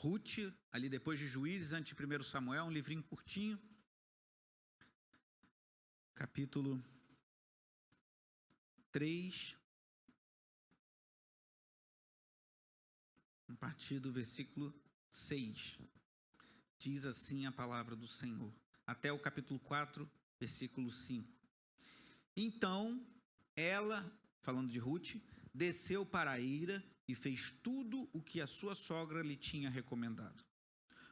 Ruth, ali depois de Juízes, antes de 1 Samuel, um livrinho curtinho. Capítulo 3, a partir do versículo 6. Diz assim a palavra do Senhor. Até o capítulo 4, versículo 5. Então, ela, falando de Ruth, desceu para a eira e fez tudo o que a sua sogra lhe tinha recomendado.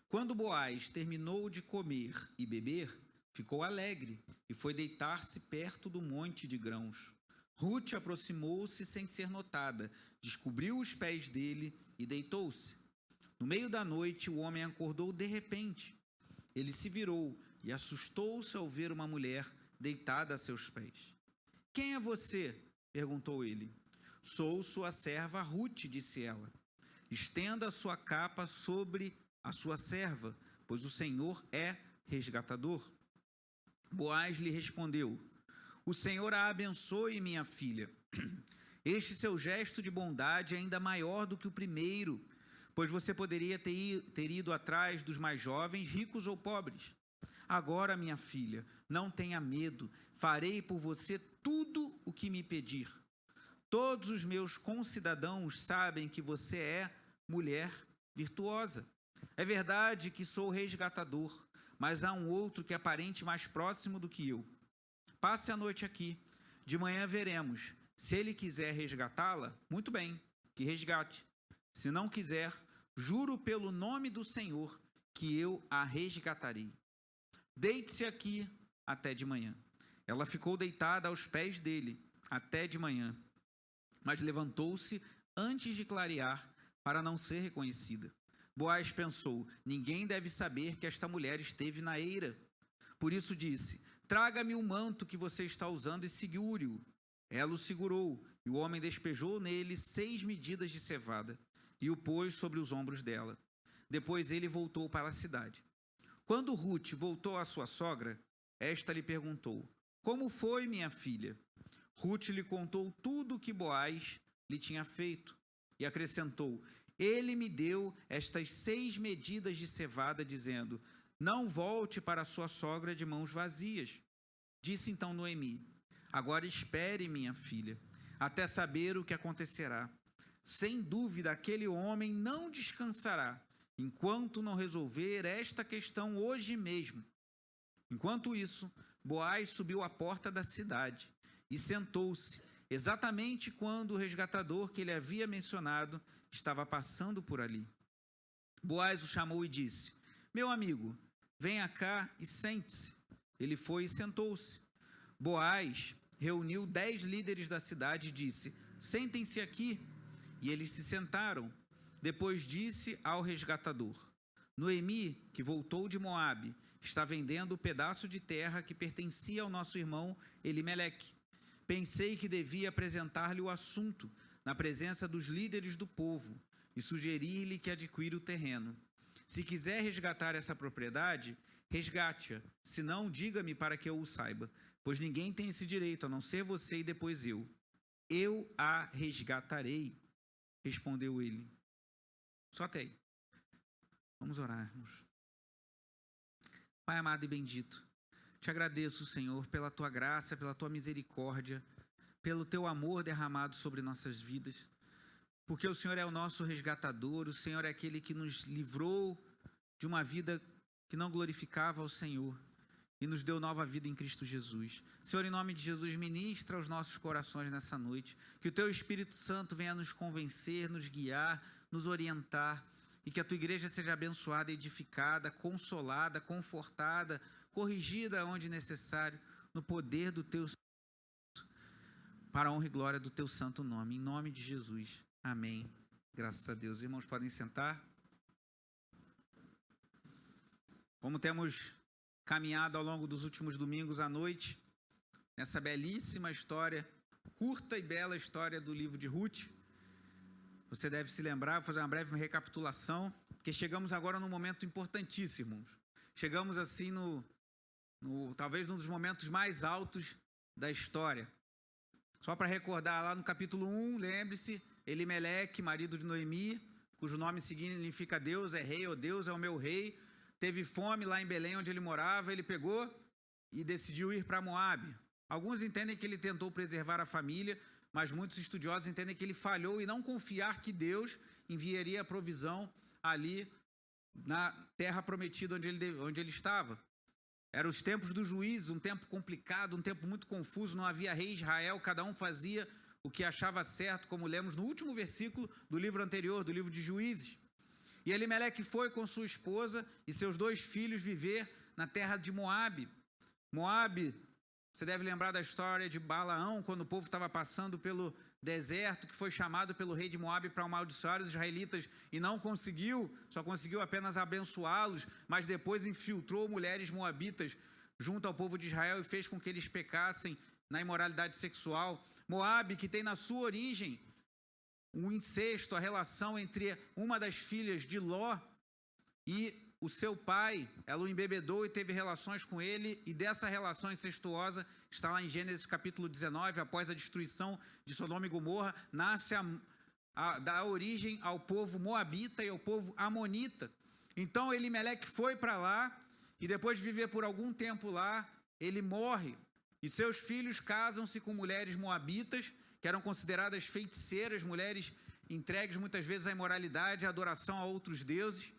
Quando Boaz terminou de comer e beber, ficou alegre e foi deitar-se perto do monte de grãos. Ruth aproximou-se sem ser notada, descobriu os pés dele e deitou-se. No meio da noite, o homem acordou de repente. Ele se virou e assustou-se ao ver uma mulher deitada a seus pés. — Quem é você? Perguntou ele. — Sou sua serva Ruth, disse ela. — Estenda a sua capa sobre a sua serva, pois o Senhor é resgatador. Boaz lhe respondeu: O Senhor a abençoe, minha filha. Este seu gesto de bondade é ainda maior do que o primeiro, pois você poderia ter ido atrás dos mais jovens, ricos ou pobres. Agora, minha filha, não tenha medo, farei por você tudo o que me pedir. Todos os meus concidadãos sabem que você é mulher virtuosa. É verdade que sou resgatador, mas há um outro que é parente mais próximo do que eu. Passe a noite aqui. De manhã veremos. Se ele quiser resgatá-la, muito bem, que resgate. Se não quiser, juro pelo nome do Senhor que eu a resgatarei. Deite-se aqui até de manhã. Ela ficou deitada aos pés dele até de manhã, mas levantou-se antes de clarear para não ser reconhecida. Boaz pensou: ninguém deve saber que esta mulher esteve na eira. Por isso disse: traga-me o manto que você está usando e segure-o. Ela o segurou, e o homem despejou nele 6 medidas de cevada e o pôs sobre os ombros dela. Depois ele voltou para a cidade. Quando Ruth voltou à sua sogra, esta lhe perguntou: como foi, minha filha? Ruth lhe contou tudo o que Boaz lhe tinha feito e acrescentou: ele me deu estas 6 medidas de cevada, dizendo: não volte para sua sogra de mãos vazias. Disse então Noemi: agora espere, minha filha, até saber o que acontecerá. Sem dúvida, aquele homem não descansará enquanto não resolver esta questão hoje mesmo. Enquanto isso, Boaz subiu à porta da cidade e sentou-se, exatamente quando o resgatador que ele havia mencionado estava passando por ali. Boaz o chamou e disse: meu amigo, venha cá e sente-se. Ele foi e sentou-se. Boaz reuniu 10 líderes da cidade e disse: sentem-se aqui. E eles se sentaram. Depois disse ao resgatador: Noemi, que voltou de Moabe, está vendendo o pedaço de terra que pertencia ao nosso irmão Elimeleque. Pensei que devia apresentar-lhe o assunto na presença dos líderes do povo e sugerir-lhe que adquira o terreno. Se quiser resgatar essa propriedade, resgate-a. Se não, diga-me para que eu o saiba, pois ninguém tem esse direito, a não ser você e depois eu. Eu a resgatarei, respondeu ele. Só até aí. Vamos orar, irmãos. Pai amado e bendito, te agradeço, Senhor, pela tua graça, pela tua misericórdia, pelo teu amor derramado sobre nossas vidas, porque o Senhor é o nosso resgatador, o Senhor é aquele que nos livrou de uma vida que não glorificava ao Senhor e nos deu nova vida em Cristo Jesus. Senhor, em nome de Jesus, ministra aos nossos corações nessa noite, que o teu Espírito Santo venha nos convencer, nos guiar, nos orientar, e que a tua igreja seja abençoada, edificada, consolada, confortada, corrigida onde necessário, no poder do teu Espírito, para a honra e glória do teu santo nome. Em nome de Jesus. Amém. Graças a Deus. Irmãos, podem sentar. Como temos caminhado ao longo dos últimos domingos à noite, nessa belíssima história, curta e bela história do livro de Ruth, você deve se lembrar, vou fazer uma breve recapitulação, porque chegamos agora num momento importantíssimo. Chegamos assim talvez num dos momentos mais altos da história. Só para recordar, lá no capítulo 1, lembre-se, Elimeleque, marido de Noemi, cujo nome significa Deus é rei, ou Deus é o meu rei, teve fome lá em Belém, onde ele morava, ele pegou e decidiu ir para Moabe. Alguns entendem que ele tentou preservar a família, mas muitos estudiosos entendem que ele falhou em não confiar que Deus enviaria a provisão ali na terra prometida onde ele estava. Eram os tempos do juízo, um tempo complicado, um tempo muito confuso, não havia rei Israel, cada um fazia o que achava certo, como lemos no último versículo do livro anterior, do livro de Juízes. E Elimeleque foi com sua esposa e seus 2 filhos viver na terra de Moabe. Moabe, você deve lembrar da história de Balaão, quando o povo estava passando pelo deserto, que foi chamado pelo rei de Moabe para amaldiçoar os israelitas e não conseguiu, só conseguiu apenas abençoá-los, mas depois infiltrou mulheres moabitas junto ao povo de Israel e fez com que eles pecassem na imoralidade sexual. Moabe, que tem na sua origem um incesto, a relação entre uma das filhas de Ló e o seu pai, ela o embebedou e teve relações com ele, e dessa relação incestuosa, está lá em Gênesis capítulo 19, após a destruição de Sodoma e Gomorra, nasce dá origem ao povo moabita e ao povo amonita. Então Elimeleque foi para lá, e depois de viver por algum tempo lá, ele morre, e seus filhos casam-se com mulheres moabitas, que eram consideradas feiticeiras, mulheres entregues muitas vezes à imoralidade, à adoração a outros deuses.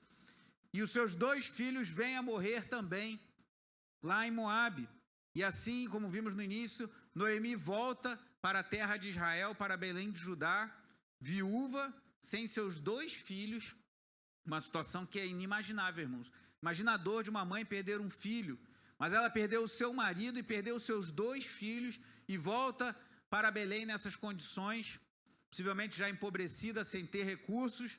E os seus 2 filhos vêm a morrer também lá em Moabe. E assim, como vimos no início, Noemi volta para a terra de Israel, para Belém de Judá, viúva, sem seus 2 filhos, uma situação que é inimaginável, irmãos. Imagina a dor de uma mãe perder um filho, mas ela perdeu o seu marido e perdeu os seus 2 filhos e volta para Belém nessas condições, possivelmente já empobrecida, sem ter recursos,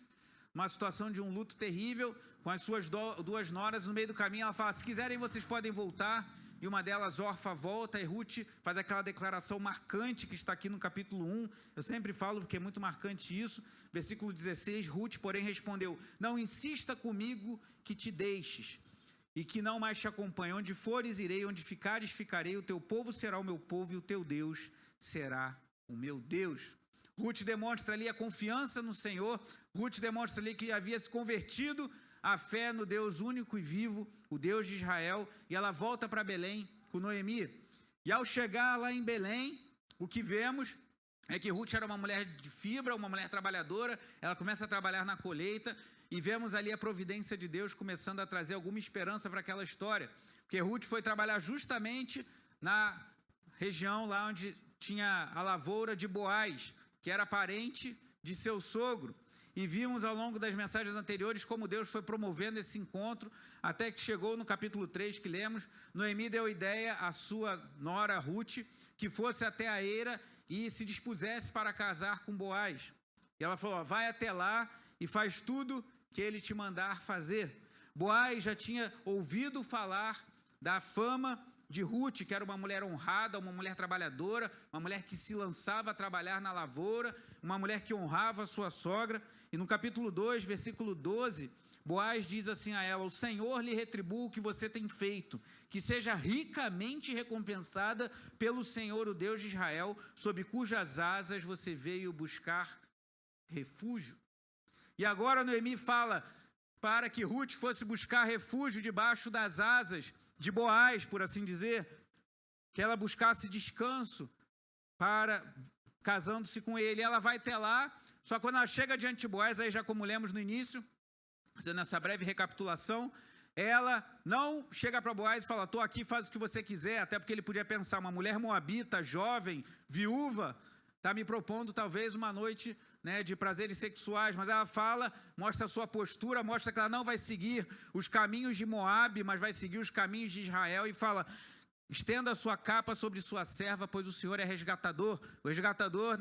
uma situação de um luto terrível, com as suas 2 noras no meio do caminho. Ela fala, se quiserem vocês podem voltar, e uma delas, Orfa, volta, e Ruth faz aquela declaração marcante que está aqui no capítulo 1, eu sempre falo porque é muito marcante isso, versículo 16, Ruth, porém, respondeu, não insista comigo que te deixes, e que não mais te acompanhe, onde fores irei, onde ficares ficarei, o teu povo será o meu povo, e o teu Deus será o meu Deus. Ruth demonstra ali a confiança no Senhor, Ruth demonstra ali que havia se convertido à fé no Deus único e vivo, o Deus de Israel, e ela volta para Belém com Noemi. E ao chegar lá em Belém, o que vemos é que Ruth era uma mulher de fibra, uma mulher trabalhadora, ela começa a trabalhar na colheita, e vemos ali a providência de Deus começando a trazer alguma esperança para aquela história, porque Ruth foi trabalhar justamente na região lá onde tinha a lavoura de Boaz, que era parente de seu sogro. E vimos ao longo das mensagens anteriores como Deus foi promovendo esse encontro, até que chegou no capítulo 3 que lemos, Noemi deu ideia à sua nora Ruth, que fosse até a eira e se dispusesse para casar com Boaz. E ela falou, vai até lá e faz tudo que ele te mandar fazer. Boaz já tinha ouvido falar da fama de Ruth, que era uma mulher honrada, uma mulher trabalhadora, uma mulher que se lançava a trabalhar na lavoura, uma mulher que honrava a sua sogra. E no capítulo 2, versículo 12, Boaz diz assim a ela, o Senhor lhe retribua o que você tem feito, que seja ricamente recompensada pelo Senhor, o Deus de Israel, sob cujas asas você veio buscar refúgio. E agora Noemi fala para que Ruth fosse buscar refúgio debaixo das asas de Boaz, por assim dizer, que ela buscasse descanso para casando-se com ele. Ela vai até lá, só quando ela chega diante de Boaz, aí já como lemos no início, fazendo essa breve recapitulação, ela não chega para Boaz e fala, estou aqui, faz o que você quiser, até porque ele podia pensar, uma mulher moabita, jovem, viúva, está me propondo talvez uma noite, né, de prazeres sexuais, mas ela fala, mostra a sua postura, mostra que ela não vai seguir os caminhos de Moabe, mas vai seguir os caminhos de Israel, e fala, estenda a sua capa sobre sua serva, pois o Senhor é resgatador. O resgatador,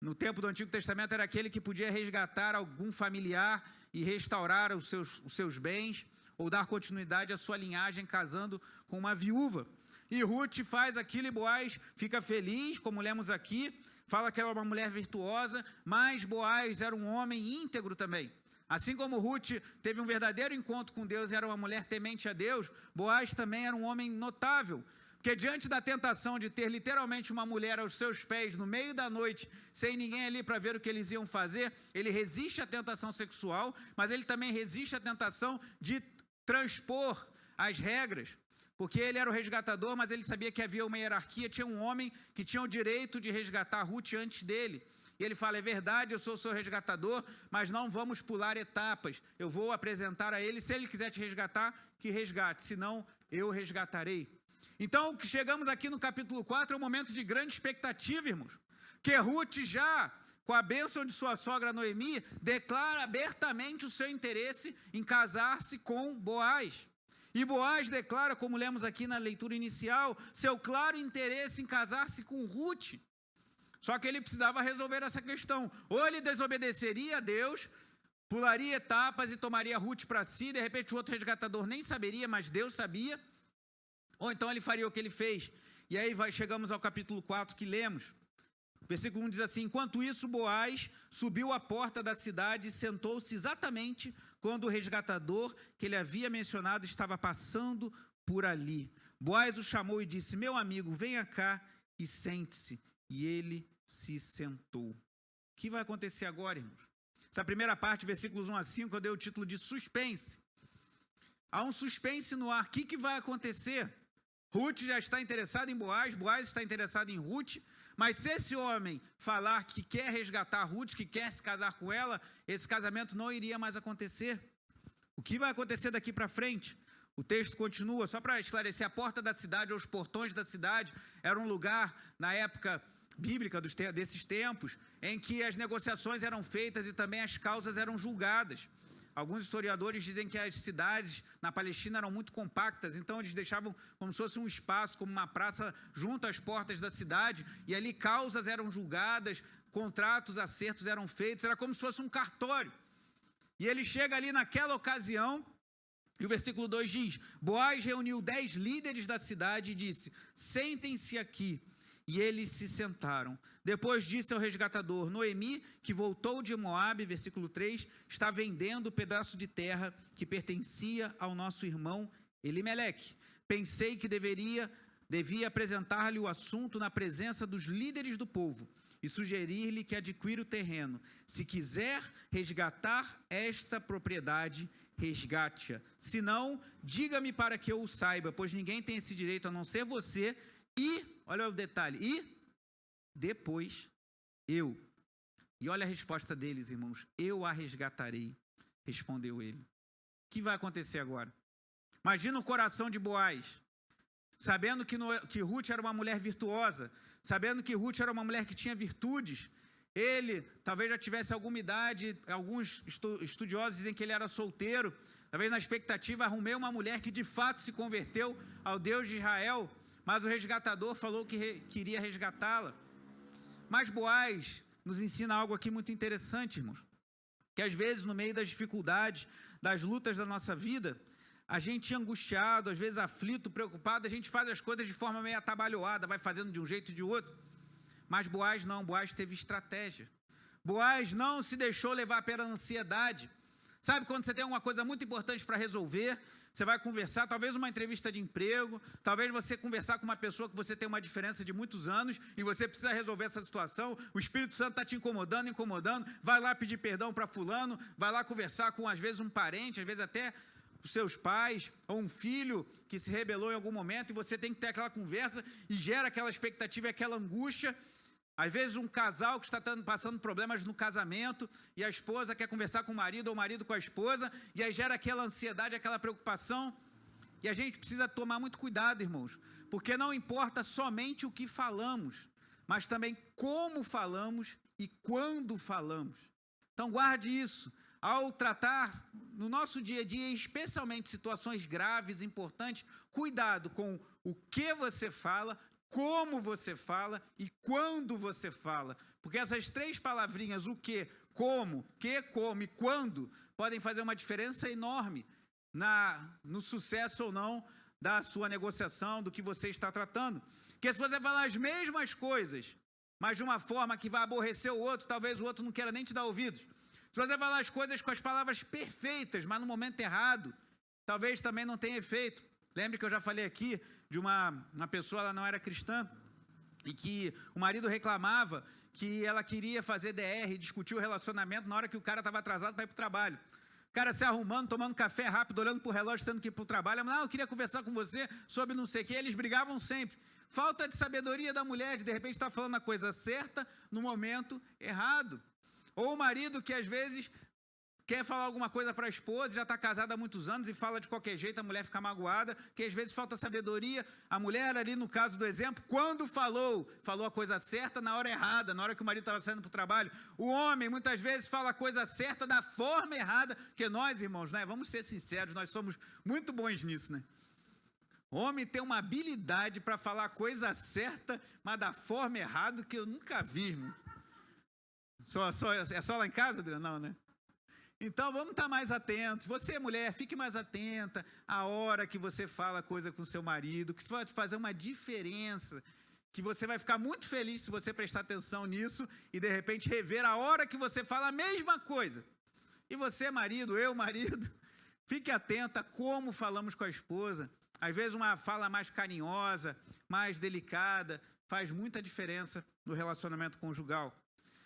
no tempo do Antigo Testamento, era aquele que podia resgatar algum familiar e restaurar os seus bens, ou dar continuidade à sua linhagem, casando com uma viúva. E Ruth faz aquilo e Boaz fica feliz, como lemos aqui, fala que ela é uma mulher virtuosa, mas Boaz era um homem íntegro também. Assim como Ruth teve um verdadeiro encontro com Deus e era uma mulher temente a Deus, Boaz também era um homem notável, Porque diante da tentação de ter literalmente uma mulher aos seus pés no meio da noite, sem ninguém ali para ver o que eles iam fazer, ele resiste à tentação sexual, mas ele também resiste à tentação de transpor as regras, porque ele era o resgatador, mas ele sabia que havia uma hierarquia, tinha um homem que tinha o direito de resgatar Ruth antes dele. E ele fala, é verdade, eu sou seu resgatador, mas não vamos pular etapas. Eu vou apresentar a ele, se ele quiser te resgatar, que resgate, senão eu resgatarei. Então, chegamos aqui no capítulo 4, é um momento de grande expectativa, irmãos. Que Ruth já, com a bênção de sua sogra Noemi, declara abertamente o seu interesse em casar-se com Boaz. E Boaz declara, como lemos aqui na leitura inicial, seu claro interesse em casar-se com Ruth. Só que ele precisava resolver essa questão. Ou ele desobedeceria a Deus, pularia etapas e tomaria Ruth para si, de repente o outro resgatador nem saberia, mas Deus sabia. Ou então ele faria o que ele fez. E aí chegamos ao capítulo 4 que lemos. Versículo 1 diz assim, enquanto isso Boaz subiu à porta da cidade e sentou-se exatamente quando o resgatador que ele havia mencionado estava passando por ali. Boaz o chamou e disse, meu amigo, venha cá e sente-se. E ele se sentou. O que vai acontecer agora, irmãos? Essa primeira parte, versículos 1 a 5, eu dei o título de suspense. Há um suspense no ar. O que vai acontecer? Ruth já está interessada em Boaz, Boaz está interessado em Ruth, mas se esse homem falar que quer resgatar Ruth, que quer se casar com ela, esse casamento não iria mais acontecer. O que vai acontecer daqui para frente? O texto continua, só para esclarecer, a porta da cidade ou os portões da cidade era um lugar, na época bíblica desses tempos, em que as negociações eram feitas e também as causas eram julgadas. Alguns historiadores dizem que as cidades na Palestina eram muito compactas, então eles deixavam como se fosse um espaço, como uma praça, junto às portas da cidade, e ali causas eram julgadas, contratos, acertos eram feitos, era como se fosse um cartório. E ele chega ali naquela ocasião, e o versículo 2 diz, Boaz reuniu 10 líderes da cidade e disse, sentem-se aqui. E eles se sentaram. Depois disse ao resgatador, Noemi, que voltou de Moabe, versículo 3, está vendendo o pedaço de terra que pertencia ao nosso irmão Elimeleque. Pensei que devia apresentar-lhe o assunto na presença dos líderes do povo e sugerir-lhe que adquira o terreno. Se quiser resgatar esta propriedade, resgate-a. Se não, diga-me para que eu o saiba, pois ninguém tem esse direito a não ser você. E, olha o detalhe, e depois eu. E olha a resposta deles, irmãos. Eu a resgatarei, respondeu ele. O que vai acontecer agora? Imagina o coração de Boaz, sabendo que Ruth era uma mulher virtuosa, sabendo que Ruth era uma mulher que tinha virtudes. Ele talvez já tivesse alguma idade, alguns estudiosos dizem que ele era solteiro, talvez na expectativa arrumei uma mulher que de fato se converteu ao Deus de Israel, mas o resgatador falou que queria resgatá-la. Mas Boaz nos ensina algo aqui muito interessante, irmãos. Que às vezes, no meio das dificuldades, das lutas da nossa vida, a gente angustiado, às vezes aflito, preocupado, a gente faz as coisas de forma meio atabalhoada, vai fazendo de um jeito e de outro. Mas Boaz não, Boaz teve estratégia. Boaz não se deixou levar pela ansiedade. Sabe quando você tem uma coisa muito importante para resolver, você vai conversar, talvez uma entrevista de emprego, talvez você conversar com uma pessoa que você tem uma diferença de muitos anos e você precisa resolver essa situação, o Espírito Santo está te incomodando, vai lá pedir perdão para fulano, vai lá conversar com às vezes um parente, às vezes até os seus pais, ou um filho que se rebelou em algum momento e você tem que ter aquela conversa e gera aquela expectativa e aquela angústia. Às vezes um casal que está passando problemas no casamento e a esposa quer conversar com o marido ou o marido com a esposa e aí gera aquela ansiedade, aquela preocupação. E a gente precisa tomar muito cuidado, irmãos, porque não importa somente o que falamos, mas também como falamos e quando falamos. Então guarde isso. Ao tratar no nosso dia a dia, especialmente situações graves, importantes, cuidado com o que você fala, como você fala e quando você fala. Porque essas três palavrinhas, o que, como e quando, podem fazer uma diferença enorme no sucesso ou não da sua negociação, do que você está tratando. Porque se você falar as mesmas coisas, mas de uma forma que vai aborrecer o outro, talvez o outro não queira nem te dar ouvidos. Se você falar as coisas com as palavras perfeitas, mas no momento errado, talvez também não tenha efeito. Lembre que eu já falei aqui de uma pessoa, ela não era cristã, e que o marido reclamava que ela queria fazer DR, discutir o relacionamento na hora que o cara estava atrasado para ir para o trabalho. O cara se arrumando, tomando café rápido, olhando para o relógio, tendo que ir para o trabalho. Ela, eu queria conversar com você sobre não sei o que. Eles brigavam sempre. Falta de sabedoria da mulher, de repente está falando a coisa certa no momento errado. Ou o marido que às vezes quer falar alguma coisa para a esposa, já está casada há muitos anos e fala de qualquer jeito, a mulher fica magoada, que às vezes falta sabedoria. A mulher ali, no caso do exemplo, quando falou a coisa certa na hora errada, na hora que o marido estava saindo para o trabalho. O homem, muitas vezes, fala a coisa certa da forma errada, que nós, irmãos, né, vamos ser sinceros, nós somos muito bons nisso, né? O homem tem uma habilidade para falar a coisa certa, mas da forma errada, que eu nunca vi, irmão. É só lá em casa, Adriano? Não, né? Então, vamos estar mais atentos. Você, mulher, fique mais atenta à hora que você fala coisa com seu marido, que isso vai fazer uma diferença, que você vai ficar muito feliz se você prestar atenção nisso e, de repente, rever a hora que você fala a mesma coisa. E você, marido, eu, marido, fique atenta a como falamos com a esposa. Às vezes, uma fala mais carinhosa, mais delicada, faz muita diferença no relacionamento conjugal.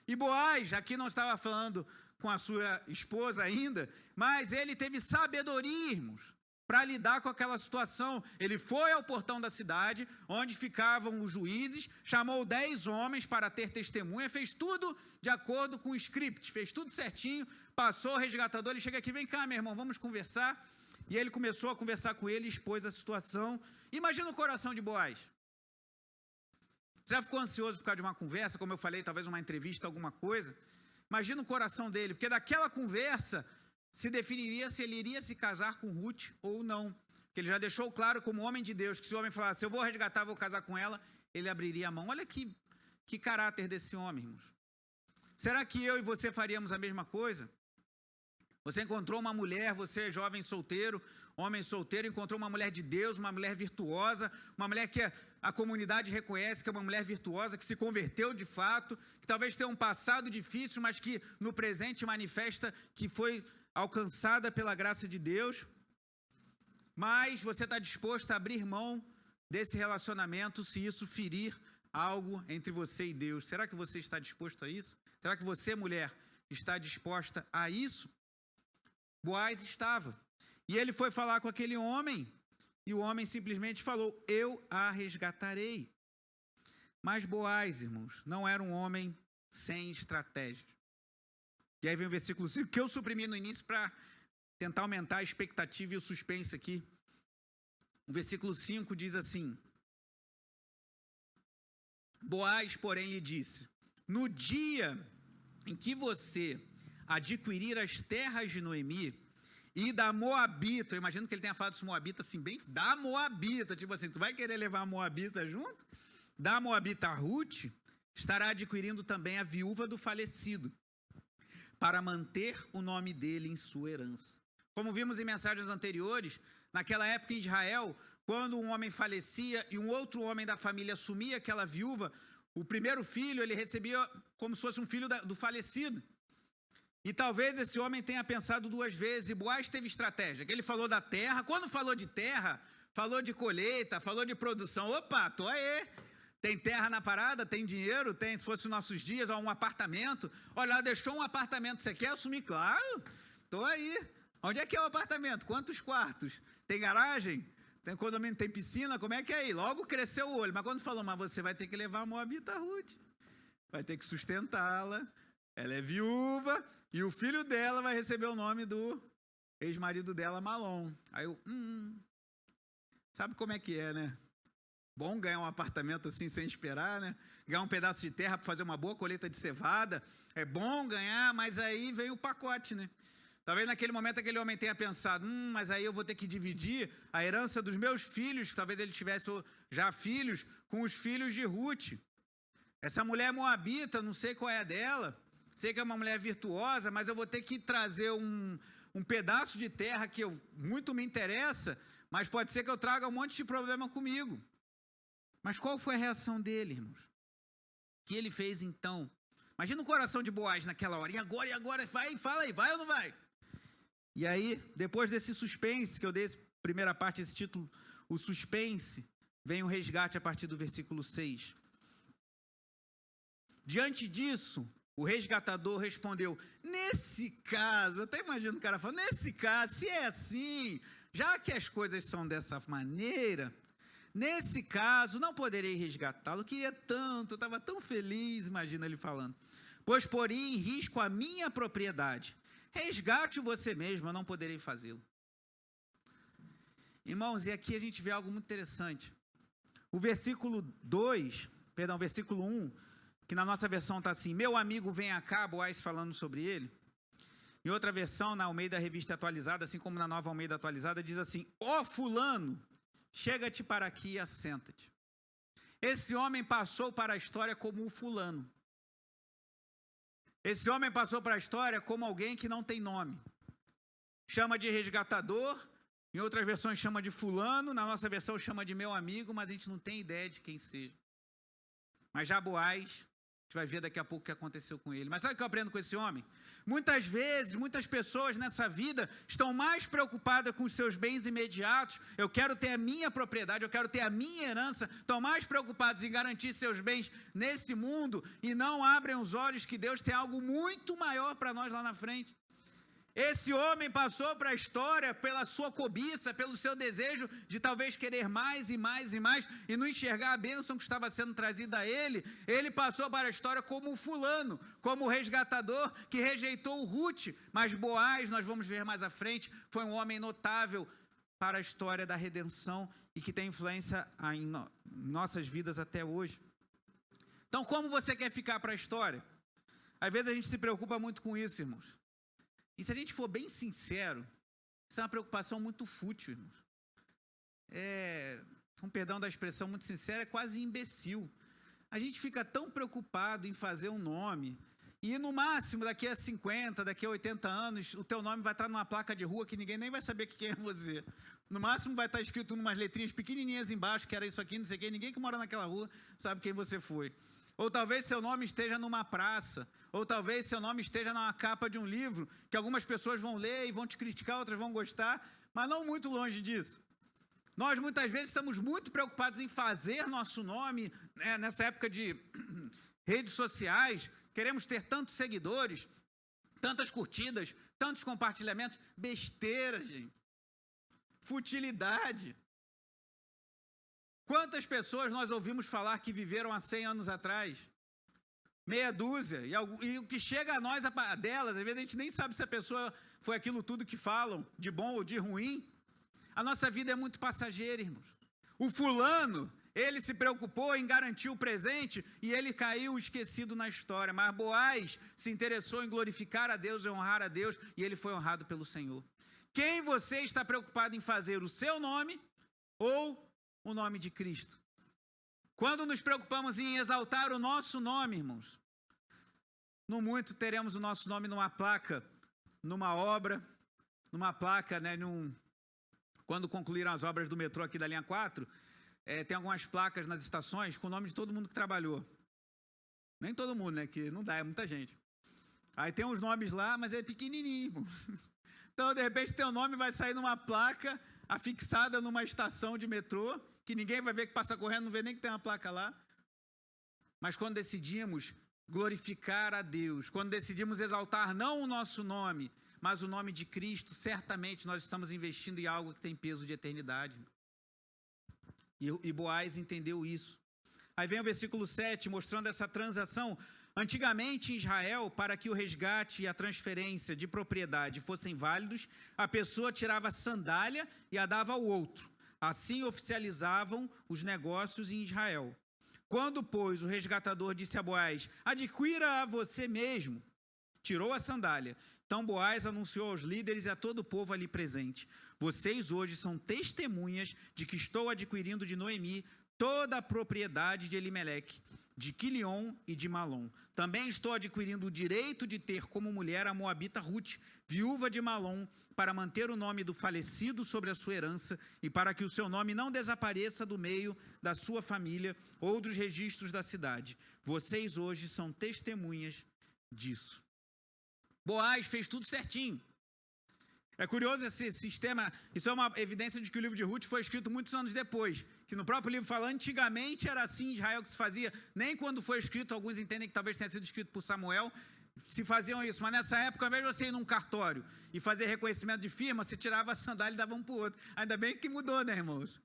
E Boaz, aqui não estava falando com a sua esposa ainda, mas ele teve sabedoria, irmãos, para lidar com aquela situação. Ele foi ao portão da cidade, onde ficavam os juízes, chamou 10 homens para ter testemunha, fez tudo de acordo com o script, fez tudo certinho, passou o resgatador, ele chega aqui, vem cá, meu irmão, vamos conversar. E ele começou a conversar com ele e expôs a situação. Imagina o coração de Boaz. Você já ficou ansioso por causa de uma conversa, como eu falei, talvez uma entrevista, alguma coisa? Imagina o coração dele, porque daquela conversa se definiria se ele iria se casar com Ruth ou não. Porque ele já deixou claro, como homem de Deus, que se o homem falasse, eu vou resgatar, vou casar com ela, ele abriria a mão. Olha que caráter desse homem, irmãos. Será que eu e você faríamos a mesma coisa? Você encontrou uma mulher, você jovem solteiro, homem solteiro, encontrou uma mulher de Deus, uma mulher virtuosa, uma mulher que a comunidade reconhece que é uma mulher virtuosa, que se converteu de fato, que talvez tenha um passado difícil, mas que no presente manifesta que foi alcançada pela graça de Deus. Mas você está disposto a abrir mão desse relacionamento se isso ferir algo entre você e Deus? Será que você está disposto a isso? Será que você, mulher, está disposta a isso? Boaz estava. E ele foi falar com aquele homem, e o homem simplesmente falou, eu a resgatarei. Mas Boaz, irmãos, não era um homem sem estratégia. E aí vem o versículo 5, que eu suprimi no início para tentar aumentar a expectativa e o suspense aqui. O versículo 5 diz assim, Boaz, porém, lhe disse, no dia em que você adquirir as terras de Noemi e da Moabita, eu imagino que ele tenha falado dos Moabita assim, bem, da Moabita, tipo assim, tu vai querer levar a Moabita junto? Da Moabita Ruth, estará adquirindo também a viúva do falecido, para manter o nome dele em sua herança. Como vimos em mensagens anteriores, naquela época em Israel, quando um homem falecia e um outro homem da família assumia aquela viúva, o primeiro filho ele recebia como se fosse um filho do falecido. E talvez esse homem tenha pensado 2 vezes, e Boaz teve estratégia, que ele falou da terra, quando falou de terra, falou de colheita, falou de produção, opa, tô aí, tem terra na parada, tem dinheiro, tem, se fosse nossos dias, ó, um apartamento, olha, deixou um apartamento, você quer assumir? Claro, tô aí, onde é que é o apartamento? Quantos quartos? Tem garagem? Tem condomínio, tem piscina, como é que é aí? Logo cresceu o olho, mas quando falou, mas você vai ter que levar a Moabita Ruth, vai ter que sustentá-la, ela é viúva, e o filho dela vai receber o nome do ex-marido dela, Malom. Aí eu, sabe como é que é, né? Bom ganhar um apartamento assim sem esperar, né? Ganhar um pedaço de terra para fazer uma boa colheita de cevada. É bom ganhar, mas aí vem o pacote, né? Talvez naquele momento aquele homem tenha pensado, mas aí eu vou ter que dividir a herança dos meus filhos, que talvez ele tivesse já filhos, com os filhos de Ruth. Essa mulher moabita, não sei qual é a dela, sei que é uma mulher virtuosa, mas eu vou ter que trazer um pedaço de terra que muito me interessa, mas pode ser que eu traga um monte de problema comigo. Mas qual foi a reação dele, irmãos? O que ele fez então? Imagina o coração de Boaz naquela hora. E agora? Vai, fala aí, vai ou não vai? E aí, depois desse suspense, que eu dei primeira parte desse título, o suspense, vem o resgate a partir do versículo 6. Diante disso, o resgatador respondeu, nesse caso, eu até imagino o cara falando, nesse caso, se é assim, já que as coisas são dessa maneira, nesse caso, não poderei resgatá-lo, queria tanto, eu estava tão feliz, imagina ele falando, pois poria em risco a minha propriedade, resgate você mesmo, eu não poderei fazê-lo. Irmãos, e aqui a gente vê algo muito interessante. O versículo 1, que na nossa versão está assim, meu amigo vem cá, Boaz falando sobre ele. Em outra versão, na Almeida Revista Atualizada, assim como na Nova Almeida Atualizada, diz assim, ó fulano, chega-te para aqui e assenta-te. Esse homem passou para a história como o fulano. Esse homem passou para a história como alguém que não tem nome. Chama de resgatador, em outras versões chama de fulano, na nossa versão chama de meu amigo, mas a gente não tem ideia de quem seja. Mas já Boaz, a gente vai ver daqui a pouco o que aconteceu com ele. Mas sabe o que eu aprendo com esse homem? Muitas vezes, muitas pessoas nessa vida estão mais preocupadas com os seus bens imediatos. Eu quero ter a minha propriedade, eu quero ter a minha herança. Estão mais preocupados em garantir seus bens nesse mundo e não abrem os olhos que Deus tem algo muito maior para nós lá na frente. Esse homem passou para a história pela sua cobiça, pelo seu desejo de talvez querer mais e mais e mais, e não enxergar a bênção que estava sendo trazida a ele. Ele passou para a história como o fulano, como o resgatador que rejeitou o Ruth. Mas Boaz, nós vamos ver mais à frente, foi um homem notável para a história da redenção e que tem influência em nossas vidas até hoje. Então, como você quer ficar para a história? Às vezes a gente se preocupa muito com isso, irmãos. E se a gente for bem sincero, isso é uma preocupação muito fútil, irmãos. Com perdão da expressão muito sincera, é quase imbecil. A gente fica tão preocupado em fazer um nome, e no máximo, daqui a 50, daqui a 80 anos, o teu nome vai estar numa placa de rua que ninguém nem vai saber quem é você. No máximo vai estar escrito umas letrinhas pequenininhas embaixo, que era isso aqui, não sei o quê, ninguém que mora naquela rua sabe quem você foi. Ou talvez seu nome esteja numa praça, ou talvez seu nome esteja na capa de um livro, que algumas pessoas vão ler e vão te criticar, outras vão gostar, mas não muito longe disso. Nós muitas vezes estamos muito preocupados em fazer nosso nome, né, nessa época de redes sociais, queremos ter tantos seguidores, tantas curtidas, tantos compartilhamentos, besteira, gente, futilidade. Quantas pessoas nós ouvimos falar que viveram há 100 anos atrás? Meia dúzia. E o que chega a nós delas, às vezes a gente nem sabe se a pessoa foi aquilo tudo que falam, de bom ou de ruim. A nossa vida é muito passageira, irmãos. O fulano, ele se preocupou em garantir o presente e ele caiu esquecido na história. Mas Boaz se interessou em glorificar a Deus e honrar a Deus e ele foi honrado pelo Senhor. Quem você está preocupado em fazer? O seu nome ou o nome de Cristo? Quando nos preocupamos em exaltar o nosso nome, irmãos, no muito teremos o nosso nome numa placa, numa obra, numa placa, né, quando concluíram as obras do metrô aqui da linha 4, tem algumas placas nas estações com o nome de todo mundo que trabalhou. Nem todo mundo, né, que não dá, é muita gente. Aí tem uns nomes lá, mas é pequenininho, irmão. Então, de repente, teu nome vai sair numa placa afixada numa estação de metrô, que ninguém vai ver que passa correndo, não vê nem que tem uma placa lá. Mas quando decidimos glorificar a Deus, quando decidimos exaltar não o nosso nome, mas o nome de Cristo, certamente nós estamos investindo em algo que tem peso de eternidade. E Boaz entendeu isso. Aí vem o versículo 7, mostrando essa transação. Antigamente em Israel, para que o resgate e a transferência de propriedade fossem válidos, a pessoa tirava a sandália e a dava ao outro. Assim oficializavam os negócios em Israel. Quando, pois, o resgatador disse a Boaz, adquira a você mesmo, tirou a sandália. Então Boaz anunciou aos líderes e a todo o povo ali presente, vocês hoje são testemunhas de que estou adquirindo de Noemi toda a propriedade de Elimeleque, de Quilion e de Malom. Também estou adquirindo o direito de ter como mulher a moabita Ruth, viúva de Malom, para manter o nome do falecido sobre a sua herança e para que o seu nome não desapareça do meio da sua família ou dos registros da cidade. Vocês hoje são testemunhas disso. Boaz fez tudo certinho. É curioso esse sistema, isso é uma evidência de que o livro de Ruth foi escrito muitos anos depois, que no próprio livro fala, antigamente era assim em Israel que se fazia, nem quando foi escrito, alguns entendem que talvez tenha sido escrito por Samuel, se faziam isso, mas nessa época, ao invés de você ir num cartório e fazer reconhecimento de firma, você tirava a sandália e dava um para o outro. Ainda bem que mudou, né, irmãos?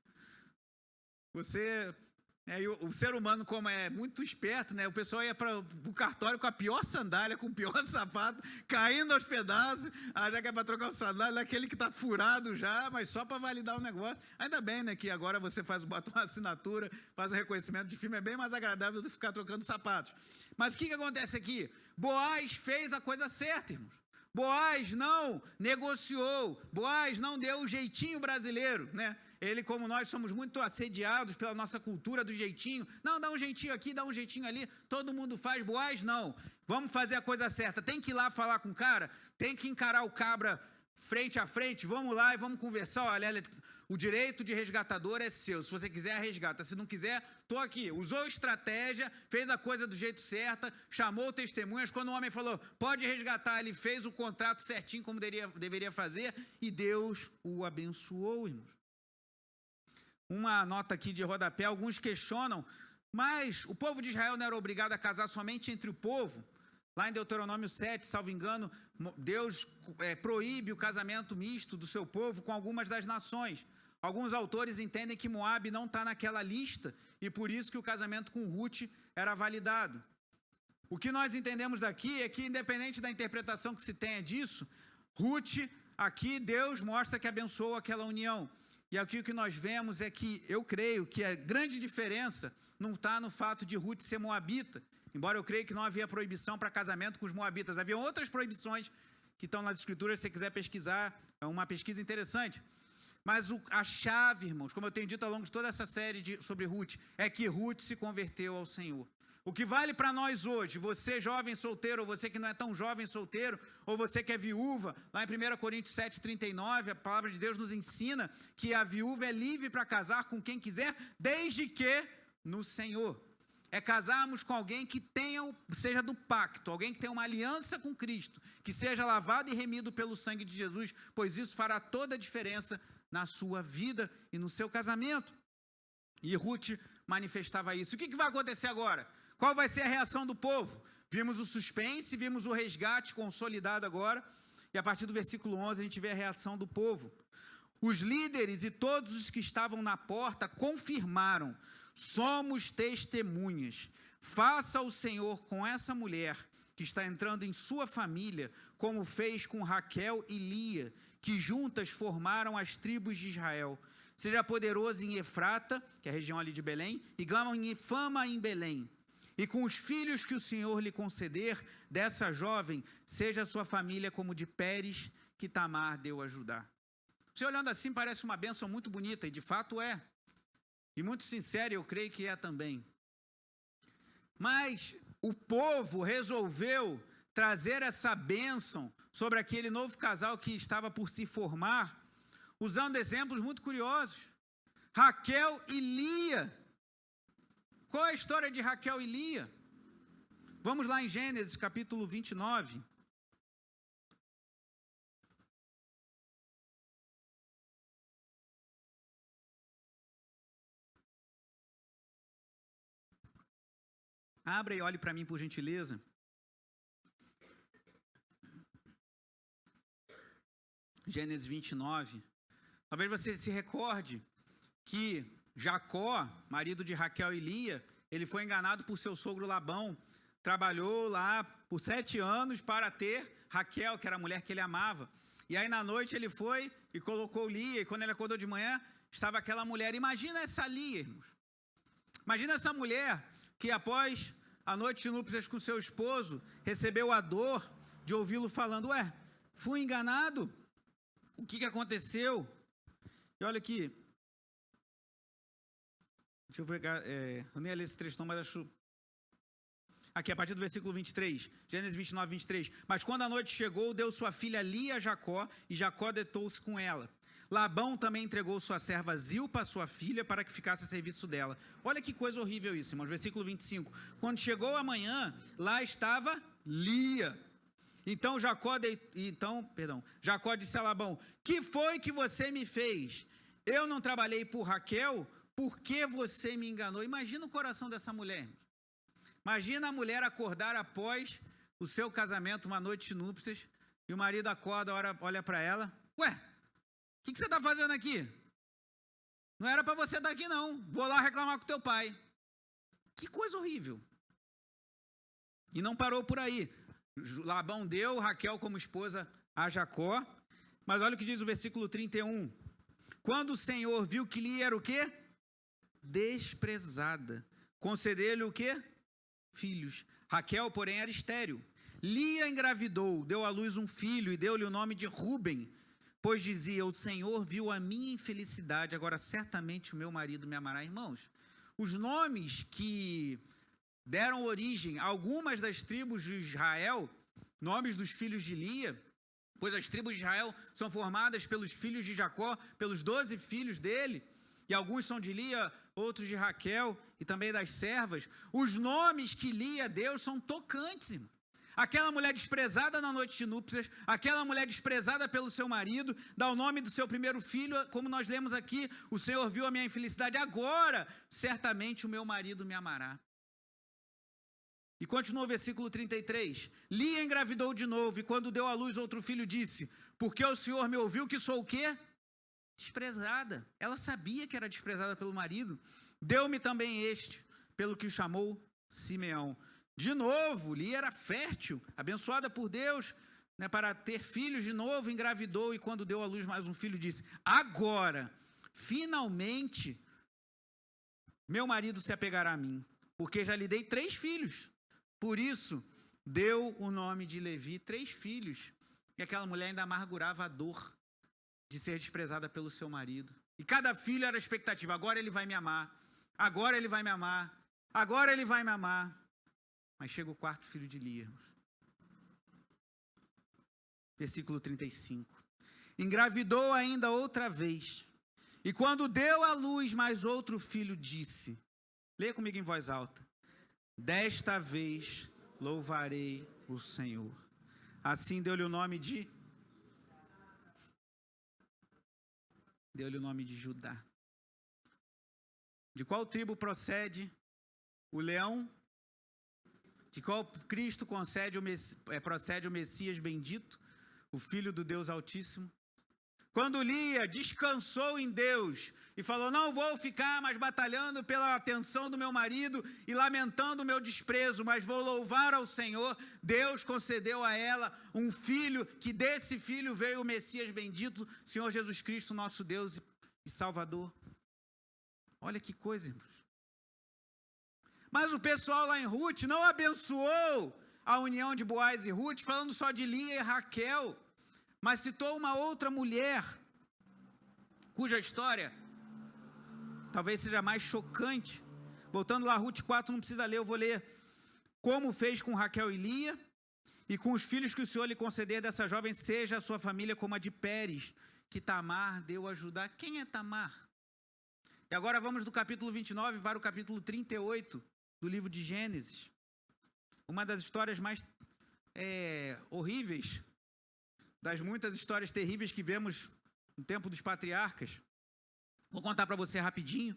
O ser humano, como é muito esperto, né? O pessoal ia para o cartório com a pior sandália, com o pior sapato, caindo aos pedaços. Já que é para trocar o sandália, daquele que está furado já, mas só para validar o negócio. Ainda bem, né? Que agora você bota uma assinatura, faz o reconhecimento de firma, é bem mais agradável do que ficar trocando sapatos. Mas o que acontece aqui? Boaz fez a coisa certa, irmãos. Boaz não negociou, Boaz não deu o jeitinho brasileiro, né? Ele, como nós somos muito assediados pela nossa cultura do jeitinho, não, dá um jeitinho aqui, dá um jeitinho ali, todo mundo faz, Boaz não, vamos fazer a coisa certa, tem que ir lá falar com o cara, tem que encarar o cabra frente a frente, vamos lá e vamos conversar, olha, o direito de resgatador é seu, se você quiser resgata, se não quiser, estou aqui, usou estratégia, fez a coisa do jeito certo, chamou testemunhas, quando o homem falou, pode resgatar, ele fez o contrato certinho como deveria fazer, e Deus o abençoou, irmãos. Uma nota aqui de rodapé, alguns questionam, mas o povo de Israel não era obrigado a casar somente entre o povo? Lá em Deuteronômio 7, salvo engano, Deus proíbe o casamento misto do seu povo com algumas das nações. Alguns autores entendem que Moabe não está naquela lista e por isso que o casamento com Ruth era validado. O que nós entendemos daqui é que, independente da interpretação que se tenha disso, Ruth, aqui Deus mostra que abençoou aquela união. E aqui o que nós vemos é que, eu creio que a grande diferença não está no fato de Ruth ser moabita, embora eu creia que não havia proibição para casamento com os moabitas. Havia outras proibições que estão nas escrituras, se você quiser pesquisar, é uma pesquisa interessante. Mas a chave, irmãos, como eu tenho dito ao longo de toda essa série sobre Ruth, é que Ruth se converteu ao Senhor. O que vale para nós hoje, você jovem solteiro, ou você que não é tão jovem solteiro, ou você que é viúva, lá em 1 Coríntios 7,39, a palavra de Deus nos ensina que a viúva é livre para casar com quem quiser, desde que no Senhor. É casarmos com alguém que seja do pacto, alguém que tenha uma aliança com Cristo, que seja lavado e remido pelo sangue de Jesus, pois isso fará toda a diferença na sua vida e no seu casamento. E Ruth manifestava isso. O que vai acontecer agora? Qual vai ser a reação do povo? Vimos o suspense, vimos o resgate consolidado agora, e a partir do versículo 11 a gente vê a reação do povo. Os líderes e todos os que estavam na porta confirmaram, somos testemunhas, faça o Senhor com essa mulher que está entrando em sua família, como fez com Raquel e Lia, que juntas formaram as tribos de Israel. Seja poderoso em Efrata, que é a região ali de Belém, e ganhe fama em Belém. E com os filhos que o Senhor lhe conceder, dessa jovem, seja a sua família como de Pérez, que Tamar deu a Judá. Você olhando assim parece uma bênção muito bonita, e de fato é. E muito sincero, eu creio que é também. Mas o povo resolveu trazer essa bênção sobre aquele novo casal que estava por se formar, usando exemplos muito curiosos. Raquel e Lia. Qual é a história de Raquel e Lia? Vamos lá em Gênesis, capítulo 29. Abra e olhe para mim, por gentileza. Gênesis 29. Talvez você se recorde que Jacó, marido de Raquel e Lia, ele foi enganado por seu sogro Labão, trabalhou lá por 7 anos para ter Raquel, que era a mulher que ele amava. E aí na noite ele foi e colocou Lia, e quando ele acordou de manhã, estava aquela mulher. Imagina essa Lia, irmãos. Imagina essa mulher que após a noite de núpcias com seu esposo, recebeu a dor de ouvi-lo falando, fui enganado? O que aconteceu? E olha aqui, deixa eu pegar, eu nem li esse trecho não, mas acho... Aqui, a partir do versículo 23, Gênesis 29, 23. Mas quando a noite chegou, deu sua filha Lia a Jacó, e Jacó deitou-se com ela. Labão também entregou sua serva Zilpa, sua filha, para que ficasse a serviço dela. Olha que coisa horrível isso, irmãos. Versículo 25. Quando chegou a manhã, lá estava Lia. Jacó disse a Labão: que foi que você me fez? Eu não trabalhei por Raquel? Por que você me enganou? Imagina o coração dessa mulher. Imagina a mulher acordar após o seu casamento, uma noite de núpcias, e o marido acorda, olha para ela: ué, o que você está fazendo aqui? Não era para você estar aqui não, vou lá reclamar com teu pai. Que coisa horrível. E não parou por aí. Labão deu Raquel como esposa a Jacó, mas olha o que diz o versículo 31. Quando o Senhor viu que Lia era o quê? Desprezada. Concedeu-lhe o quê? Filhos. Raquel, porém, era estéril. Lia engravidou, deu à luz um filho e deu-lhe o nome de Ruben, pois dizia: o Senhor viu a minha infelicidade, agora certamente o meu marido me amará. Irmãos, os nomes que deram origem a algumas das tribos de Israel, nomes dos filhos de Lia, pois as tribos de Israel são formadas pelos filhos de Jacó, pelos 12 filhos dele, e alguns são de Lia, outros de Raquel, e também das servas. Os nomes que Lia deu são tocantes, irmão. Aquela mulher desprezada na noite de núpcias, aquela mulher desprezada pelo seu marido, dá o nome do seu primeiro filho, como nós lemos aqui: o Senhor viu a minha infelicidade, agora certamente o meu marido me amará. E continua o versículo 33. Lia engravidou de novo, e quando deu à luz outro filho, disse: porque o Senhor me ouviu que sou o quê? Desprezada. Ela sabia que era desprezada pelo marido. Deu-me também este, pelo que o chamou Simeão. De novo, Lia era fértil, abençoada por Deus, né, para ter filhos. De novo engravidou, e quando deu à luz mais um filho, disse: agora, finalmente, meu marido se apegará a mim, porque já lhe dei 3 filhos. Por isso, deu o nome de Levi, 3 filhos. E aquela mulher ainda amargurava a dor de ser desprezada pelo seu marido. E cada filho era a expectativa: agora ele vai me amar, agora ele vai me amar, agora ele vai me amar. Mas chega o 4º filho de Lia. Versículo 35. Engravidou ainda outra vez, e quando deu à luz mais outro filho, disse, leia comigo em voz alta: desta vez louvarei o Senhor. Assim deu-lhe o nome de Judá. De qual tribo procede o leão? De qual Cristo procede o Messias bendito, o Filho do Deus Altíssimo? Quando Lia descansou em Deus e falou: não vou ficar mais batalhando pela atenção do meu marido e lamentando o meu desprezo, mas vou louvar ao Senhor, Deus concedeu a ela um filho, que desse filho veio o Messias bendito, Senhor Jesus Cristo, nosso Deus e Salvador. Olha que coisa, irmãos. Mas o pessoal lá em Ruth não abençoou a união de Boaz e Ruth, falando só de Lia e Raquel, mas citou uma outra mulher, cuja história talvez seja mais chocante. Voltando lá, Ruth 4, não precisa ler, eu vou ler. Como fez com Raquel e Lia, e com os filhos que o Senhor lhe conceder dessa jovem, seja a sua família como a de Pérez, que Tamar deu a Judá. Quem é Tamar? E agora vamos do capítulo 29 para o capítulo 38 do livro de Gênesis. Uma das histórias mais horríveis, das muitas histórias terríveis que vemos no tempo dos patriarcas. Vou contar para você rapidinho,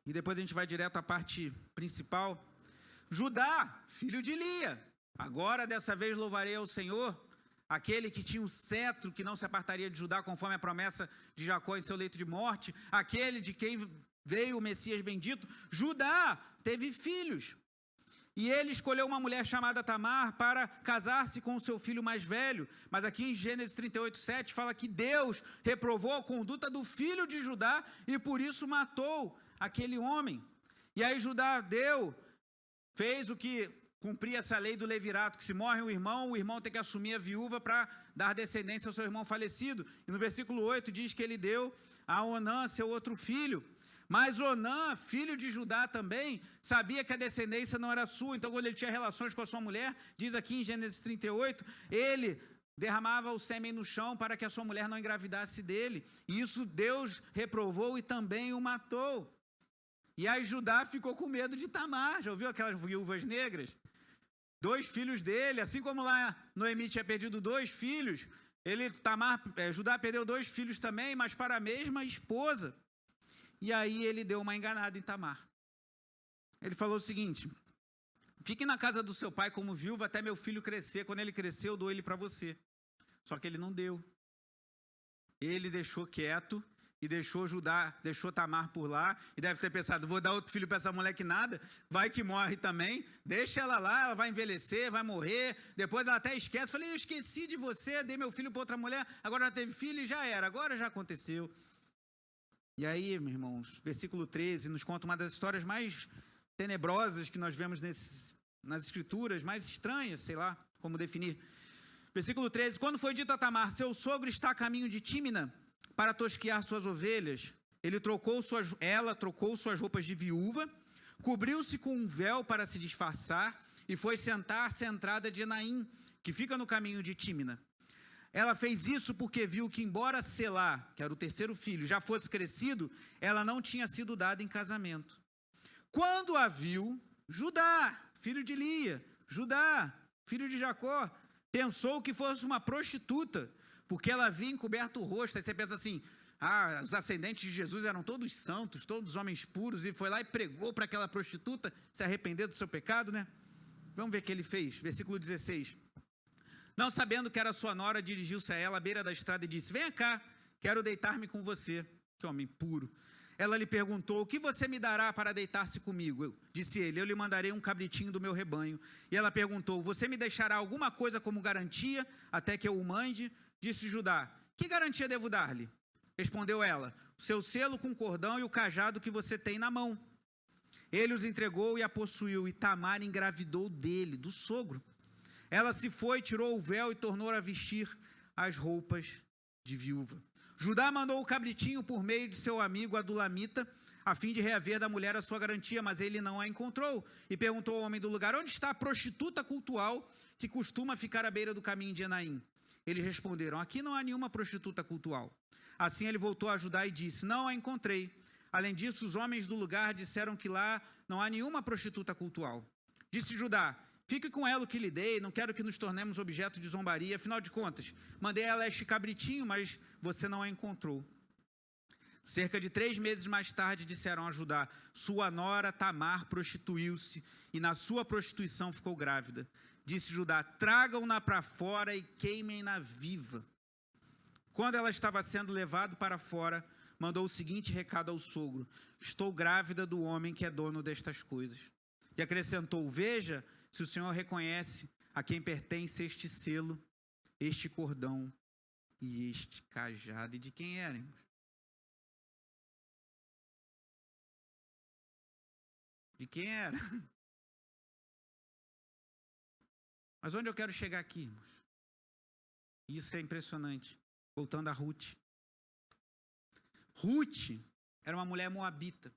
e depois a gente vai direto à parte principal. Judá, filho de Lia, agora dessa vez louvarei ao Senhor, aquele que tinha um cetro que não se apartaria de Judá, conforme a promessa de Jacó em seu leito de morte, aquele de quem veio o Messias bendito. Judá teve filhos, e ele escolheu uma mulher chamada Tamar para casar-se com o seu filho mais velho. Mas aqui em Gênesis 38, 7 fala que Deus reprovou a conduta do filho de Judá e por isso matou aquele homem. E aí Judá fez o que cumpria essa lei do levirato, que se morre o irmão tem que assumir a viúva para dar descendência ao seu irmão falecido. E no versículo 8 diz que ele deu a Onã, seu outro filho. Mas Onã, filho de Judá também, sabia que a descendência não era sua. Então, quando ele tinha relações com a sua mulher, diz aqui em Gênesis 38, ele derramava o sêmen no chão para que a sua mulher não engravidasse dele. E isso Deus reprovou e também o matou. E aí Judá ficou com medo de Tamar. Já ouviu aquelas viúvas negras? 2 filhos dele, assim como lá Noemi tinha perdido 2 filhos, Judá perdeu 2 filhos também, mas para a mesma esposa. E aí ele deu uma enganada em Tamar. Ele falou o seguinte: fique na casa do seu pai como viúva até meu filho crescer. Quando ele crescer, eu dou ele para você. Só que ele não deu. Ele deixou quieto e deixou Tamar por lá. E deve ter pensado: vou dar outro filho para essa mulher que nada, vai que morre também. Deixa ela lá, ela vai envelhecer, vai morrer. Depois ela até esquece. Falei: eu esqueci de você, dei meu filho para outra mulher. Agora já teve filho e já era. Agora já aconteceu. E aí, meus irmãos, versículo 13 nos conta uma das histórias mais tenebrosas que nós vemos nas escrituras, mais estranhas, sei lá como definir. Versículo 13: quando foi dito a Tamar, seu sogro está a caminho de Tímina para tosquear suas ovelhas, ela trocou suas roupas de viúva, cobriu-se com um véu para se disfarçar e foi sentar-se à entrada de Enaim, que fica no caminho de Tímina. Ela fez isso porque viu que, embora Selá, que era o terceiro filho, já fosse crescido, ela não tinha sido dada em casamento. Quando a viu, Judá, filho de Lia, Judá, filho de Jacó, pensou que fosse uma prostituta, porque ela havia encoberto o rosto. Aí você pensa assim: os ascendentes de Jesus eram todos santos, todos homens puros, e foi lá e pregou para aquela prostituta se arrepender do seu pecado, né? Vamos ver o que ele fez. Versículo 16. Não sabendo que era sua nora, dirigiu-se a ela à beira da estrada e disse: venha cá, quero deitar-me com você. Que homem puro. Ela lhe perguntou: o que você me dará para deitar-se comigo? Disse ele: eu lhe mandarei um cabritinho do meu rebanho. E ela perguntou: você me deixará alguma coisa como garantia até que eu o mande? Disse Judá: que garantia devo dar-lhe? Respondeu ela: o seu selo com cordão e o cajado que você tem na mão. Ele os entregou e a possuiu, e Tamar engravidou dele, do sogro. Ela se foi, tirou o véu e tornou a vestir as roupas de viúva. Judá mandou o cabritinho por meio de seu amigo Adulamita, a fim de reaver da mulher a sua garantia, mas ele não a encontrou. E perguntou ao homem do lugar: onde está a prostituta cultual que costuma ficar à beira do caminho de Enaim? Eles responderam: aqui não há nenhuma prostituta cultual. Assim ele voltou a Judá e disse: não a encontrei. Além disso, os homens do lugar disseram que lá não há nenhuma prostituta cultual. Disse Judá: fique com ela o que lhe dei, não quero que nos tornemos objeto de zombaria. Afinal de contas, mandei a ela este cabritinho, mas você não a encontrou. Cerca de 3 meses mais tarde, disseram a Judá: sua nora Tamar prostituiu-se e na sua prostituição ficou grávida. Disse Judá: tragam-na para fora e queimem-na viva. Quando ela estava sendo levada para fora, mandou o seguinte recado ao sogro: estou grávida do homem que é dono destas coisas. E acrescentou: veja se o Senhor reconhece a quem pertence este selo, este cordão e este cajado. E de quem era, irmãos? De quem era? Mas onde eu quero chegar aqui, irmãos? Isso é impressionante. Voltando a Ruth. Ruth era uma mulher moabita,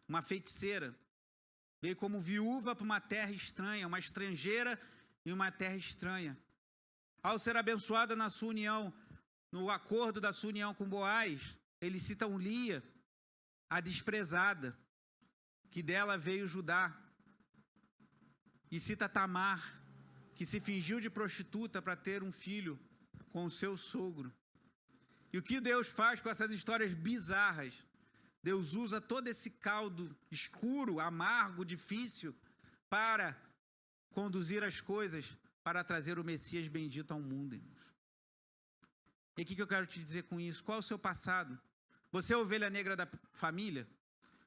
uma feiticeira. Veio como viúva para uma terra estranha, uma estrangeira em uma terra estranha. Ao ser abençoada na sua união, no acordo da sua união com Boaz, eles citam Lia, a desprezada, que dela veio Judá. E cita Tamar, que se fingiu de prostituta para ter um filho com o seu sogro. E o que Deus faz com essas histórias bizarras? Deus usa todo esse caldo escuro, amargo, difícil, para conduzir as coisas, para trazer o Messias bendito ao mundo, irmãos. E o que eu quero te dizer com isso? Qual é o seu passado? Você é a ovelha negra da família?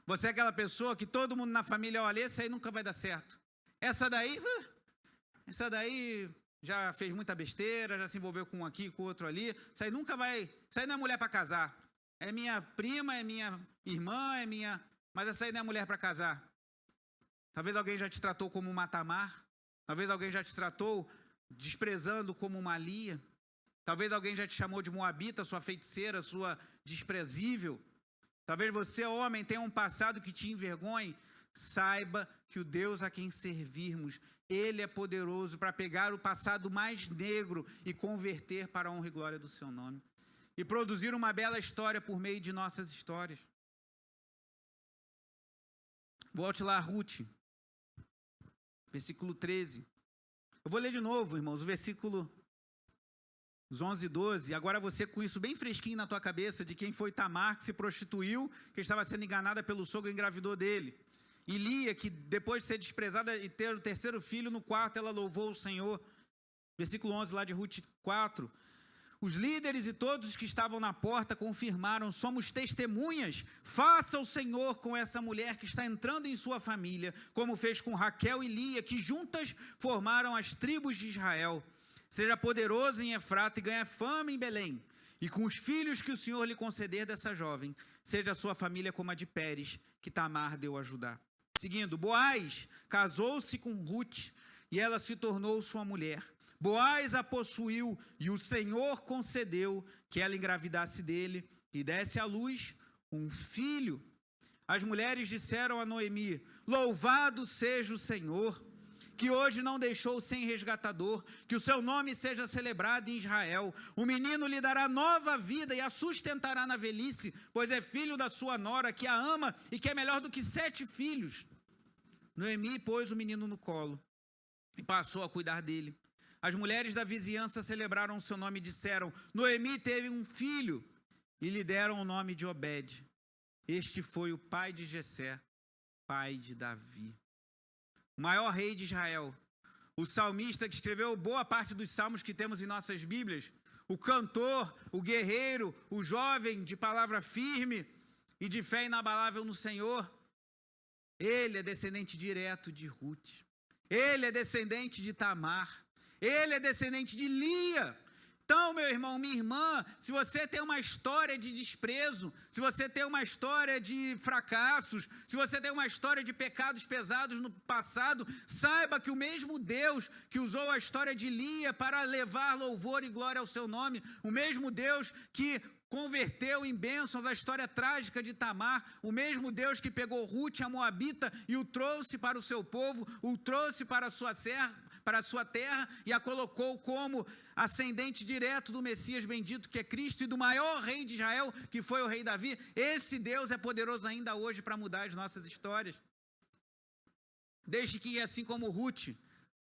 Você é aquela pessoa que todo mundo na família olha: esse aí nunca vai dar certo. Essa daí já fez muita besteira, já se envolveu com um aqui, com o outro ali. Isso aí nunca vai... Isso aí não é mulher para casar. É minha prima, é minha irmã, é minha... Mas essa aí não é mulher para casar. Talvez alguém já te tratou como uma Tamar. Talvez alguém já te tratou desprezando como uma Lia. Talvez alguém já te chamou de moabita, sua feiticeira, sua desprezível. Talvez você, homem, tenha um passado que te envergonhe. Saiba que o Deus a quem servirmos, Ele é poderoso para pegar o passado mais negro e converter para a honra e glória do seu nome. E produzir uma bela história por meio de nossas histórias. Volte lá, Ruth. Versículo 13. Eu vou ler de novo, irmãos, o versículo os 11 e 12, agora você com isso bem fresquinho na tua cabeça, de quem foi Tamar, que se prostituiu, que estava sendo enganada pelo sogro e engravidou dele. E Lia, que depois de ser desprezada e ter o terceiro filho, no quarto ela louvou o Senhor. Versículo 11 lá de Ruth 4. Os líderes e todos os que estavam na porta confirmaram, somos testemunhas, faça o Senhor com essa mulher que está entrando em sua família, como fez com Raquel e Lia, que juntas formaram as tribos de Israel. Seja poderoso em Efrata e ganhe fama em Belém. E com os filhos que o Senhor lhe conceder dessa jovem, seja a sua família como a de Pérez, que Tamar deu a Judá. Seguindo, Boaz casou-se com Ruth, e ela se tornou sua mulher. Boaz a possuiu, e o Senhor concedeu que ela engravidasse dele, e desse à luz um filho. As mulheres disseram a Noemi, louvado seja o Senhor, que hoje não deixou sem resgatador, que o seu nome seja celebrado em Israel. O menino lhe dará nova vida e a sustentará na velhice, pois é filho da sua nora, que a ama e que é melhor do que 7 filhos. Noemi pôs o menino no colo e passou a cuidar dele. As mulheres da vizinhança celebraram o seu nome e disseram, Noemi teve um filho, e lhe deram o nome de Obed. Este foi o pai de Jessé, pai de Davi. O maior rei de Israel, o salmista que escreveu boa parte dos salmos que temos em nossas Bíblias, o cantor, o guerreiro, o jovem de palavra firme e de fé inabalável no Senhor, ele é descendente direto de Ruth, ele é descendente de Tamar, ele é descendente de Lia. Então, meu irmão, minha irmã, se você tem uma história de desprezo, se você tem uma história de fracassos, se você tem uma história de pecados pesados no passado, saiba que o mesmo Deus que usou a história de Lia para levar louvor e glória ao seu nome, o mesmo Deus que converteu em bênçãos a história trágica de Tamar, o mesmo Deus que pegou Ruth, a Moabita, e o trouxe para o seu povo, o trouxe para a sua terra e a colocou como ascendente direto do Messias bendito que é Cristo e do maior rei de Israel, que foi o rei Davi. Esse Deus é poderoso ainda hoje para mudar as nossas histórias. Desde que, assim como Ruth,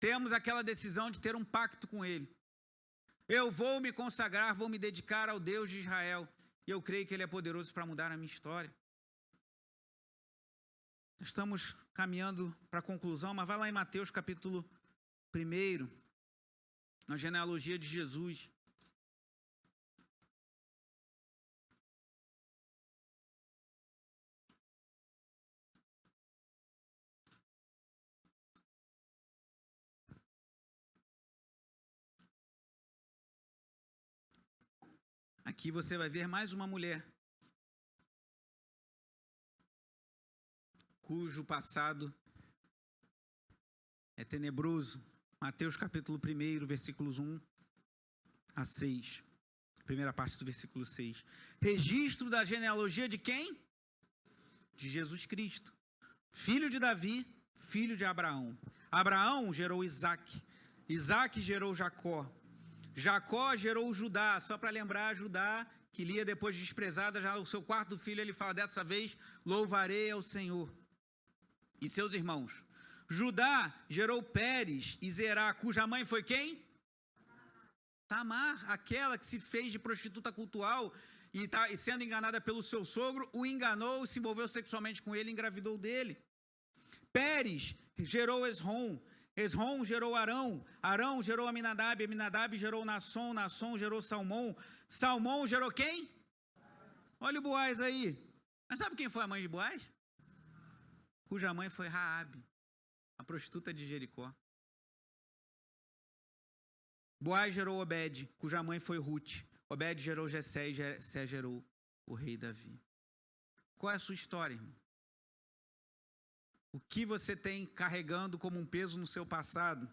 temos aquela decisão de ter um pacto com ele. Eu vou me consagrar, vou me dedicar ao Deus de Israel. E eu creio que ele é poderoso para mudar a minha história. Estamos caminhando para a conclusão, mas vai lá em Mateus capítulo 1, na genealogia de Jesus. Aqui você vai ver mais uma mulher cujo passado é tenebroso. Mateus capítulo 1, versículos 1 a 6. Primeira parte do versículo 6. Registro da genealogia de quem? De Jesus Cristo. Filho de Davi, filho de Abraão. Abraão gerou Isaque. Isaque gerou Jacó. Jacó gerou Judá. Só para lembrar, Judá, que Lia depois desprezada, já o seu quarto filho, ele fala, dessa vez louvarei ao Senhor. E seus irmãos. Judá gerou Pérez e Zerá, cuja mãe foi quem? Tamar, aquela que se fez de prostituta cultual e sendo enganada pelo seu sogro, o enganou, se envolveu sexualmente com ele e engravidou dele. Pérez gerou Esrom, Esrom gerou Arão, Arão gerou Aminadab, Aminadab gerou Nasson, Nasson gerou Salmão, Salmão gerou quem? Olha o Boaz aí. Mas sabe quem foi a mãe de Boaz? Cuja mãe foi Raabe, a prostituta de Jericó. Boaz gerou Obed, cuja mãe foi Ruth. Obed gerou Jessé e Jessé gerou o rei Davi. Qual é a sua história, irmão? O que você tem carregando como um peso no seu passado?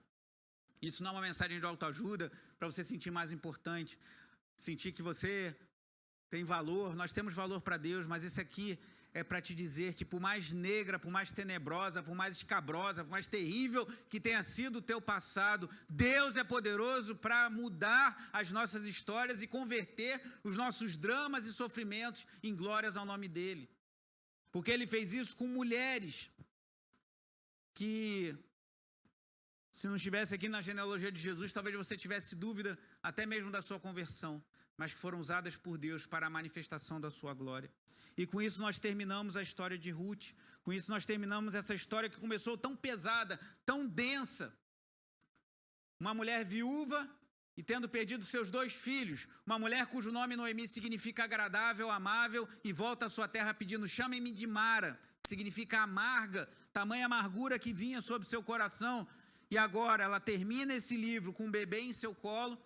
Isso não é uma mensagem de autoajuda para você sentir mais importante, sentir que você tem valor. Nós temos valor para Deus, mas esse aqui é para te dizer que por mais negra, por mais tenebrosa, por mais escabrosa, por mais terrível que tenha sido o teu passado, Deus é poderoso para mudar as nossas histórias e converter os nossos dramas e sofrimentos em glórias ao nome dele. Porque ele fez isso com mulheres que Se não estivesse aqui na genealogia de Jesus, talvez você tivesse dúvida até mesmo da sua conversão, mas que foram usadas por Deus para a manifestação da sua glória. E com isso nós terminamos a história de Ruth. Com isso nós terminamos essa história que começou tão pesada, tão densa. Uma mulher viúva e tendo perdido seus 2 filhos. Uma mulher cujo nome Noemi significa agradável, amável, e volta à sua terra pedindo: chamem-me de Mara, significa amarga, tamanha amargura que vinha sobre seu coração. E agora ela termina esse livro com um bebê em seu colo,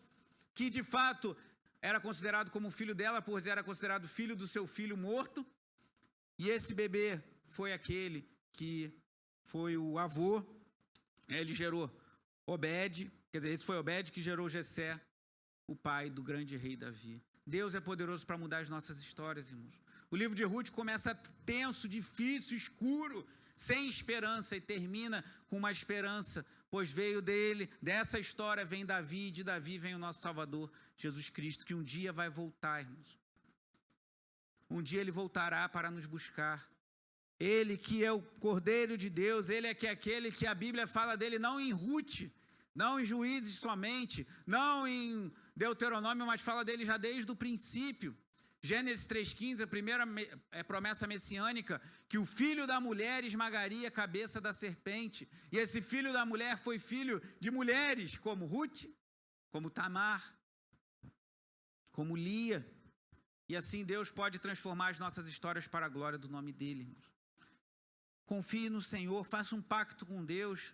que de fato era considerado como filho dela, pois era considerado filho do seu filho morto. E esse bebê foi aquele que foi o avô. Ele gerou Obed, quer dizer, esse foi Obed que gerou Jessé, o pai do grande rei Davi. Deus é poderoso para mudar as nossas histórias, irmãos. O livro de Ruth começa tenso, difícil, escuro, sem esperança, e termina com uma esperança, pois veio dessa história vem Davi, e de Davi vem o nosso Salvador, Jesus Cristo, que um dia vai voltar, irmãos. Um dia ele voltará para nos buscar. Ele que é o Cordeiro de Deus, ele é aquele que a Bíblia fala dele não em Ruth, não em Juízes somente, não em Deuteronômio, mas fala dele já desde o princípio. Gênesis 3,15, a primeira promessa messiânica, que o filho da mulher esmagaria a cabeça da serpente. E esse filho da mulher foi filho de mulheres como Ruth, como Tamar, como Lia. E assim Deus pode transformar as nossas histórias para a glória do nome dele, irmãos. Confie no Senhor, faça um pacto com Deus,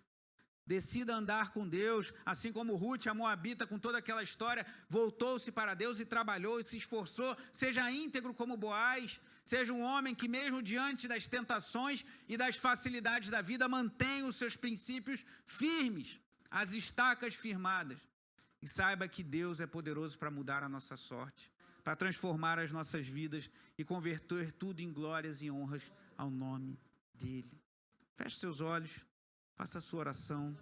decida andar com Deus, assim como Ruth, a moabita, com toda aquela história, voltou-se para Deus e trabalhou e se esforçou. Seja íntegro como Boaz, seja um homem que mesmo diante das tentações e das facilidades da vida, mantenha os seus princípios firmes, as estacas firmadas. E saiba que Deus é poderoso para mudar a nossa sorte, para transformar as nossas vidas e converter tudo em glórias e honras ao nome dele. Feche seus olhos, faça a sua oração.